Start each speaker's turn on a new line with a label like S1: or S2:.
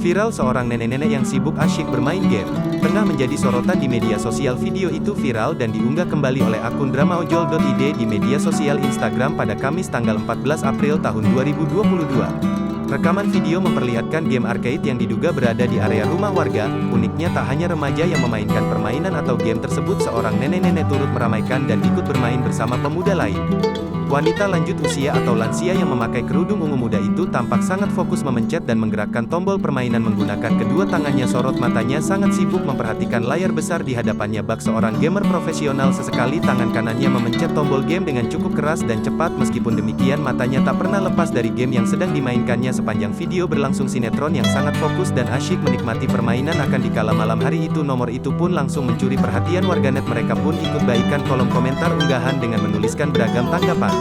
S1: Viral seorang nenek-nenek yang sibuk asyik bermain game, tengah menjadi sorotan di media sosial. Video itu viral dan diunggah kembali oleh akun dramaojol.id di media sosial Instagram pada Kamis tanggal 14 April tahun 2022. Rekaman video memperlihatkan game arcade yang diduga berada di area rumah warga. Uniknya tak hanya remaja yang memainkan permainan atau game tersebut, seorang nenek-nenek turut meramaikan dan ikut bermain bersama pemuda lain. Wanita lanjut usia atau lansia yang memakai kerudung ungu muda itu tampak sangat fokus memencet dan menggerakkan tombol permainan menggunakan kedua tangannya. Sorot matanya sangat sibuk memperhatikan layar besar di hadapannya. Bak seorang gamer profesional, sesekali tangan kanannya memencet tombol game dengan cukup keras dan cepat. Meskipun demikian, matanya tak pernah lepas dari game yang sedang dimainkannya. Sepanjang video berlangsung, sinetron yang sangat fokus dan asyik menikmati permainan akan dikala malam hari itu. Nomor itu pun langsung mencuri perhatian warganet. Mereka pun ikut baikkan kolom komentar unggahan dengan menuliskan beragam tanggapan.